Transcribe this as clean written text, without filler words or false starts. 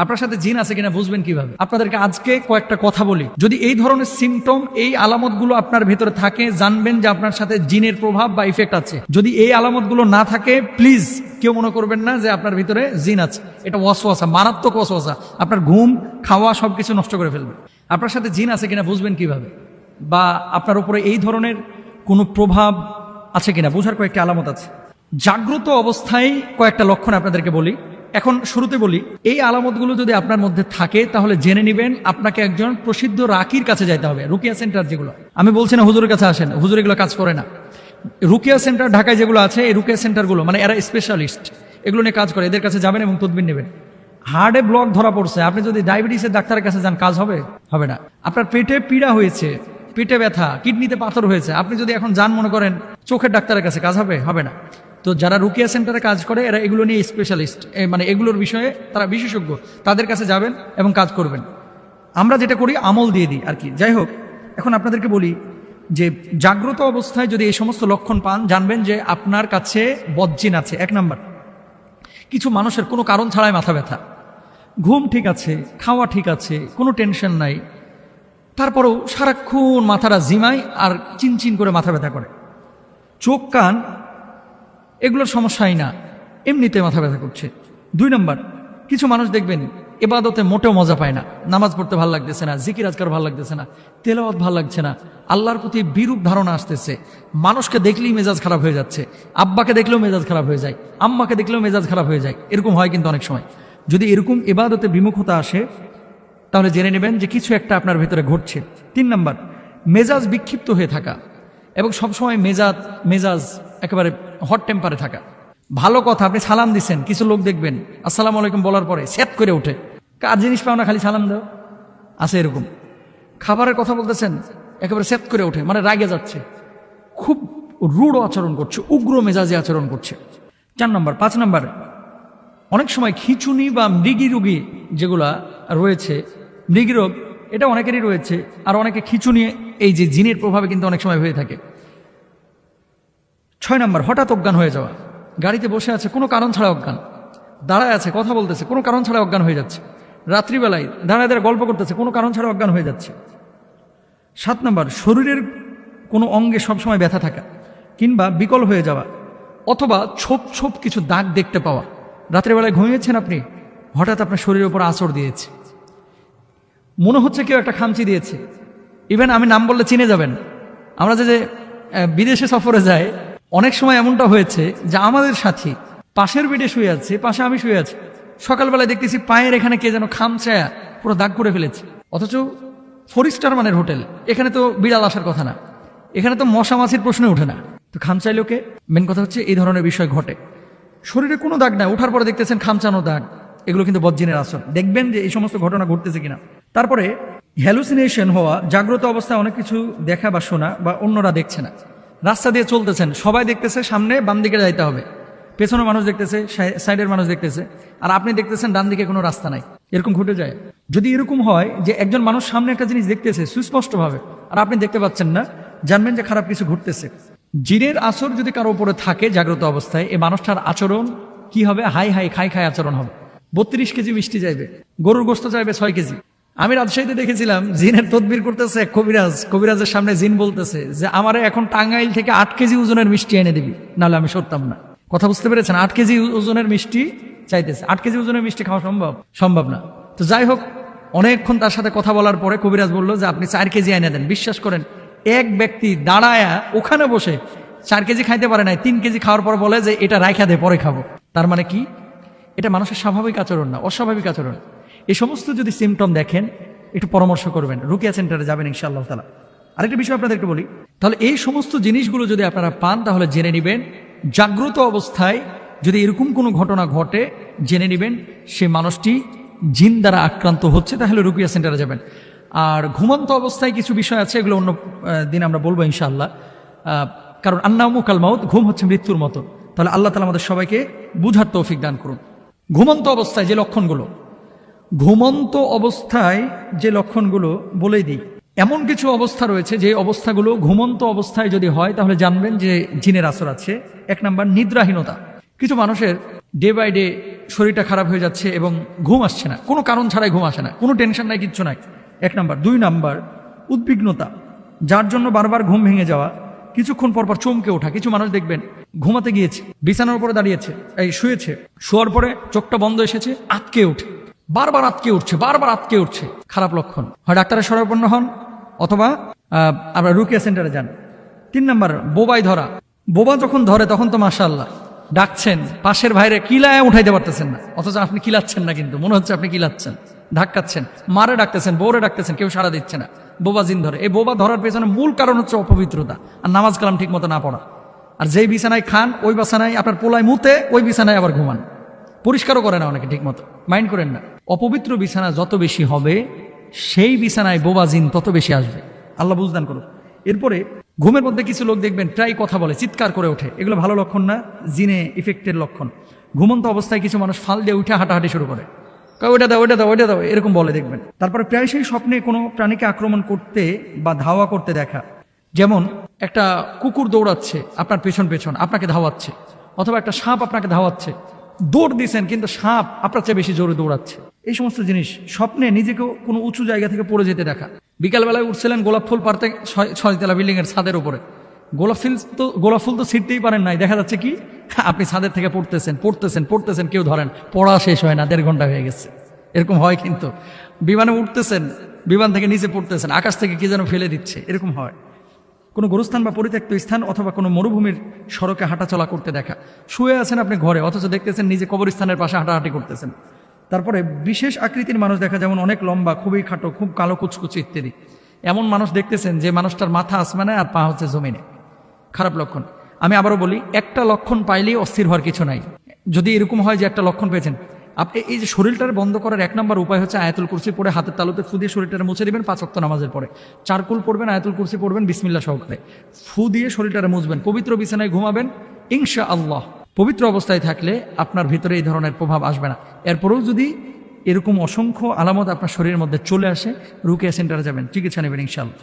আপনার সাথে জিন আছে কিনা বুঝবেন কিভাবে? আপনাদেরকে আজকে কয়েকটা কথা বলি। যদি এই ধরনের সিমটম, এই আলামতগুলো আপনার ভেতরে থাকে, জানবেন যে আপনার সাথে জিনের প্রভাব বা ইফেক্ট আছে। যদি এই আলামতগুলো না থাকে, প্লিজ কেউ মনে করবেন না যে আপনার ভিতরে জিন আছে। এটা ওয়াসওয়াসা, মারাত্মক ওয়াসওয়াসা, আপনার ঘুম, খাওয়া সবকিছু নষ্ট করে ফেলবে। আপনার সাথে জিন আছে কিনা বুঝবেন কিভাবে? বা আপনার উপরে এই ধরনের কোনো প্রভাব আছে কিনা বোঝার কয়েকটা আলামত আছে। জাগ্রত অবস্থায় কয়েকটা লক্ষণ আপনাদেরকে বলি। এখন শুরুতে বলি, এই আলামতগুলো যদি আপনার মধ্যে থাকে তাহলে জেনে নেবেন আপনাকে একজন প্রসিদ্ধ রাকির কাছে যাইতে হবে। রুকিয়া সেন্টার যেগুলো, আমি বলছি না হুজুরের কাছে আসেন, হুজুর এগুলো কাজ করে না। রুকিয়া সেন্টার ঢাকায় যেগুলো আছে, এই রুকিয়া সেন্টারগুলো মানে এরা স্পেশালিস্ট, এগুলো নিয়ে কাজ করে। এদের কাছে যাবেন এবং তদবির নেবেন। হার্টে ব্লক ধরা পড়ছে, আপনি যদি ডায়াবেটিসের ডাক্তারের কাছে যান, কাজ হবে? হবে না। আপনার পেটে পীড়া হয়েছে, পেটে ব্যথা, কিডনিতে পাথর হয়েছে, আপনি যদি এখন যান মনে করেন চোখের ডাক্তারের কাছে, কাজ হবে? হবে না। তো যারা রুকিয়া সেন্টারে কাজ করে এরা এগুলো নিয়ে স্পেশালিস্ট, মানে এগুলোর বিষয়ে তারা বিশেষজ্ঞ, তাদের কাছে যাবেন এবং কাজ করবেন। আমরা যেটা করি আমল দিয়ে দিই আর কি। যাই হোক, এখন আপনাদেরকে বলি যে জাগ্রত অবস্থায় যদি এই সমস্ত লক্ষণ পান, জানবেন যে আপনার কাছে বদজিন আছে। এক নাম্বার, কিছু মানুষের কোনো কারণ ছাড়াই মাথা ব্যথা, ঘুম ঠিক আছে, খাওয়া ঠিক আছে, কোনো টেনশন নাই, তারপরেও সারাক্ষণ মাথাটা জিমায় আর চিনচিন করে মাথা ব্যথা করে। চোখ কান এগুলোর সমস্যাই না, এমনিতে মাথা ব্যথা করছে। দুই নম্বর, কিছু মানুষ দেখবেন এবাদতে মোটেও মজা পায় না, নামাজ পড়তে ভালো লাগতেছে না, জিকির আজকার ভালো লাগতেছে না, তেলাওয়াত ভালো লাগছে না, আল্লাহর প্রতি বিরূপ ধারণা আসতেছে, মানুষকে দেখলেই মেজাজ খারাপ হয়ে যাচ্ছে, আব্বাকে দেখলেও মেজাজ খারাপ হয়ে যায়, আম্মাকে দেখলেও মেজাজ খারাপ হয়ে যায়। এরকম হয় কিন্তু অনেক সময়। যদি এরকম এবাদতে বিমুখতা আসে তাহলে জেনে নেবেন যে কিছু একটা আপনার ভেতরে ঘটছে। তিন নম্বর, মেজাজ বিক্ষিপ্ত হয়ে থাকা এবং সবসময় মেজাজ একেবারে হট টেম্পারে থাকা। ভালো কথা, আপনি সালাম দিচ্ছেন, কিছু লোক দেখবেন আসসালামু আলাইকুম বলার পরে সেট করে ওঠে, কার জিনিস পাও না খালি সালাম দাও, আছে এরকম। খাবারের কথা বলতেছেন, একেবারে সেট করে ওঠে, মানে রাগে যাচ্ছে, খুব রূঢ় আচরণ করছে, উগ্র মেজাজে আচরণ করছে। 4 নম্বর। 5 নম্বর, অনেক সময় খিঁচুনি বা মৃগী রোগী যেগুলা রয়েছে, মৃগী রোগ এটা অনেকেরই রয়েছে, আর অনেকে খিঁচুনি এই যে জিনের প্রভাবে কিন্তু অনেক সময় হয়ে থাকে। 6 নম্বর, হঠাৎ অজ্ঞান হয়ে যাওয়া, গাড়িতে বসে আছে কোনো কারণ ছাড়া অজ্ঞান, দাঁড়ায় আছে কথা বলতেছে কোনো কারণ ছাড়া অজ্ঞান হয়ে যাচ্ছে, রাত্রিবেলায় দাঁড়ায় দাঁড়ায় গল্প করতেছে কোনো কারণ ছাড়া অজ্ঞান হয়ে যাচ্ছে। 7 নম্বর, শরীরের কোনো অঙ্গে সবসময় ব্যথা থাকা কিংবা বিকল হয়ে যাওয়া, অথবা ছোপ ছোপ কিছু দাগ দেখতে পাওয়া। রাত্রিবেলায় ঘুমিয়েছেন আপনি, হঠাৎ আপনার শরীরের উপর আঁচড় দিয়েছে, মনে হচ্ছে কেউ একটা খামচি দিয়েছে। ইভেন আমি নাম বললে চিনে যাবেন। আমরা যে বিদেশে সফরে যাই, অনেক সময় এমনটা হয়েছে যে আমাদের সাথী পাশের বেডে শুয়ে আছে, পাশে আমি শুয়ে আছি, সকালবেলায় দেখতেছি পায়ের এখানে কে যেন খামচায়া পুরো দাগ করে ফেলেছে, অথচ 4 স্টার মানের হোটেল, এখানে তো বিড়াল আসার কথা না, এখানে তো মশা মাছির প্রশ্ন ওঠে না, তো খামচাইলো কে? মেন কথা হচ্ছে এই ধরনের বিষয় ঘটে। শরীরে কোনো দাগ নাই, ওঠার পরে দেখতেছেন খামচানো দাগ, এগুলো কিন্তু বদজিনের আসর। দেখবেন যে এই সমস্ত ঘটনা ঘটতেছে কিনা। তারপরে হ্যালুসিনেশন হওয়া, জাগ্রত অবস্থায় অনেক কিছু দেখা বা শোনা বা অন্যরা দেখছে না। রাস্তা দিয়ে চলতেছেন, সবাই দেখতেছে সামনে বাম দিকে যাইতে হবে, পেছনে মানুষ দেখতেছে, সাইডের মানুষ দেখতেছে, আর আপনি দেখতেছেন ডান দিকে কোনো রাস্তা নাই। এরকম ঘটে যায়। যদি এরকম হয় যে একজন মানুষ সামনে একটা জিনিস দেখতেছে সুস্পষ্টভাবে আর আপনি দেখতে পাচ্ছেন না, জানবেন যে খারাপ কিছু ঘটতেছে। জিনের আসর যদি কারো উপরে থাকে জাগ্রত অবস্থায়, এই মানুষটার আচরণ কি হবে? হাই হাই খাই খাই আচরণ হবে। 32 কেজি মিষ্টি চাইবে, গরুর গোস্ত চাইবে 6 কেজি। আমি রাজশাহীতে দেখেছিলাম জিনের তদবির করতেছে কবিরাজের সামনে জিন বলতেছে যে আমারে এখন টাঙ্গাইল থেকে 8 কেজি ওজনের মিষ্টি এনে দিবি, নাহলে আমি সরতাম না। কথা বুঝতে পেরেছেন? 8 কেজি ওজনের মিষ্টি চাইতেছে। 8 কেজি ওজনের মিষ্টি খাওয়া সম্ভব না। তো যাই হোক, অনেকক্ষণ তার সাথে কথা বলার পরে কবিরাজ বলল যে আপনি 4 কেজি এনে দেন। বিশ্বাস করেন, এক ব্যক্তি দাঁড়ায়া ওখানে বসে 4 কেজি খাইতে পারে নাই, 3 কেজি খাওয়ার পর বলে যে এটা রাইখা দে, পরে খাবো। তার মানে কি? এটা মানুষের স্বাভাবিক আচরণ না, অস্বাভাবিক আচরণ। এই সমস্ত যদি সিমটম দেখেন, একটু পরামর্শ করবেন, রুকিয়া সেন্টারে যাবেন ইনশাআল্লাহ তাআলা। আরেকটা বিষয় আপনাদেরকে বলি, তাহলে এই সমস্ত জিনিসগুলো যদি আপনারা পান তাহলে জেনে নেবেন জাগ্রত অবস্থায় যদি এরকম কোনো ঘটনা ঘটে, জেনে নেবেন সে মানুষটি জিন দ্বারা আক্রান্ত হচ্ছে, তাহলে রুকিয়া সেন্টারে যাবেন। আর ঘুমন্ত অবস্থায় কিছু বিষয় আছে, এগুলো অন্য দিন আমরা বলবো ইনশাআল্লাহ। কারণ আন্নাউমু কাল মাউত, ঘুম হচ্ছে মৃত্যুর মতো। তাহলে আল্লাহ তাআলা আমাদের সবাইকে বুঝার তৌফিক দান করুন। ঘুমন্ত অবস্থায় যে লক্ষণগুলো, ঘুমন্ত অবস্থায় যে লক্ষণগুলো বলেই দিই। এমন কিছু অবস্থা রয়েছে যে অবস্থাগুলো ঘুমন্ত অবস্থায় যদি হয় তাহলে জানবেন যে জিনের আসর আছে। 1 নাম্বার, নিদ্রাহীনতা। কিছু মানুষের ডে বাই ডে শরীরটা খারাপ হয়ে যাচ্ছে এবং ঘুম আসছে না, কোনো কারণ ছাড়াই ঘুম আসে না, কোনো টেনশন নাই, কিচ্ছু নাই। 1 নাম্বার। 2 নাম্বার, উদ্বিগ্নতা, যার জন্য বারবার ঘুম ভেঙে যাওয়া, কিছুক্ষণ পর পর চমকে ওঠা। কিছু মানুষ দেখবেন ঘুমাতে গিয়েছে, বিছানার উপরে দাঁড়িয়েছে, শুয়েছে, শোয়ার পরে চোখটা বন্ধ এসেছে, আটকে উঠে, বারবার আটকে উঠছে, বারবার আটকে উঠছে। খারাপ লক্ষণ। হয় ডাক্তারের শরণাপন্ন হন অথবা আমরা রুকিয়া সেন্টারে যান। 3 নাম্বার, বোবায় ধরা। বোবা যখন ধরে তখন তো মাশাআল্লাহ ডাকছেন, পাশের ভাইরে কিলায় উঠাইতে পারতেছেন না, অথচ আপনি কিলাচ্ছেন না, কিন্তু মনে হচ্ছে আপনি কিলাচ্ছেন, ধাক্কাচ্ছেন, মারে ডাকতেছেন, বউরে ডাকতেছেন, কেউ সাড়া দিচ্ছে না, বোবা জিন ধরে। এই বোবা ধরার পেছনে মূল কারণ হচ্ছে অপবিত্রতা আর নামাজ কালাম ঠিক মতো না পড়া। আর যেই বিছানায় খান ওই বিছানায় আপনার পোলায় মুতে, ওই বিছানায় আবার ঘুমান, পরিষ্কারও করে না অনেকে ঠিক মতো, মাইন্ড করেন না। অপবিত্র বিছানা যত বেশি হবে সেই বিছানায় বোবা জিন তত বেশি আসবে, আল্লাহ বুঝদান করুন। এরপরে ঘুমের মধ্যে কিছু লোক দেখবেন প্রায় কথা বলে, চিৎকার করে ওঠে, এগুলো ভালো লক্ষণ না, জিনে ইফেক্টের লক্ষণ। ঘুমন্ত অবস্থায় কিছু মানুষ ফাল দিয়ে উঠে হাঁটাহাঁটি শুরু করে, ওইটা দাও, ওইটা দাও, ওইটা দাও, এরকম বলে দেখবেন। তারপরে প্রায়শই স্বপ্নে কোনো প্রাণীকে আক্রমণ করতে বা ধাওয়া করতে দেখা, যেমন একটা কুকুর দৌড়াচ্ছে আপনার পেছন পেছন, আপনাকে ধাওয়াচ্ছে, অথবা একটা সাপ আপনাকে ধাওয়াচ্ছে, দৌড় দিচ্ছেন কিন্তু সাপ আপনার চেয়ে বেশি জোরে দৌড়াচ্ছে। এই সমস্ত জিনিস, স্বপ্নে নিজেকেও কোনো উঁচু জায়গা থেকে পড়ে যেতে দেখা। বিকালবেলায় উঠছিলেন গোলাপ ফুল পারতে 6 তলা বিল্ডিং এর ছাদের উপরে, গোলাপ ফুল তো ছিঁড়তেই পারেন নাই, দেখা যাচ্ছে কি আপনি ছাদের থেকে পড়তেছেন পড়তেছেন পড়তেছেন, কেউ ধরেন, পড়া শেষ হয় না, 1.5 ঘন্টা হয়ে গেছে। এরকম হয় কিন্তু। বিমানে উঠতেছেন, বিমান থেকে নিচে পড়তেছেন, আকাশ থেকে কি যেন ফেলে দিচ্ছে, এরকম হয়। কোনো গোরস্থান বা পরিত্যক্ত স্থান অথবা কোনো মরুভূমির সড়কে হাঁটাচলা করতে দেখা। শুয়ে আছেন আপনি ঘরে, অথচ দেখতেছেন নিজে কবরস্থানের পাশে হাঁটাহাঁটি করতেছেন। তারপরে বিশেষ আকৃতির মানুষ দেখা, যেমন অনেক লম্বা, খুবই খাটো, খুব কালো কুচকুচি ইত্যাদি। এমন মানুষ দেখতেছেন যে মানুষটার মাথা আসমানে আর পা হচ্ছে জমিনে। খারাপ লক্ষণ। আমি আবারও বলি, একটা লক্ষণ পাইলেই অস্থির হওয়ার কিছু নাই। যদি এরকম হয় যে একটা লক্ষণ পেয়েছেন, আপনি এই যে শরীরটার বন্ধ করার 1 নম্বর উপায় হচ্ছে আয়াতুল কুরসি পড়ে হাতের তালুতে ফু দিয়ে শরীরটারে মুছে দিবেন 5 ওয়াক্ত নামাজের পরে। চারকুল পড়বেন, আয়াতুল কুরসি পড়বেন বিসমিল্লাহ সহকারে, ফু দিয়ে শরীরটারে মুছবেন, পবিত্র বিছানায় ঘুমাবেন ইনশাআল্লাহ। পবিত্র অবস্থায় থাকলে আপনার ভিতরে এই ধরনের প্রভাব আসবে না। এরপরেও যদি এরকম অসংখ্য আলামত আপনার শরীরের মধ্যে চলে আসে, রুকিয়া সেন্টারে যাবেন, চিকিৎসা নেবেন ইনশাআল্লাহ।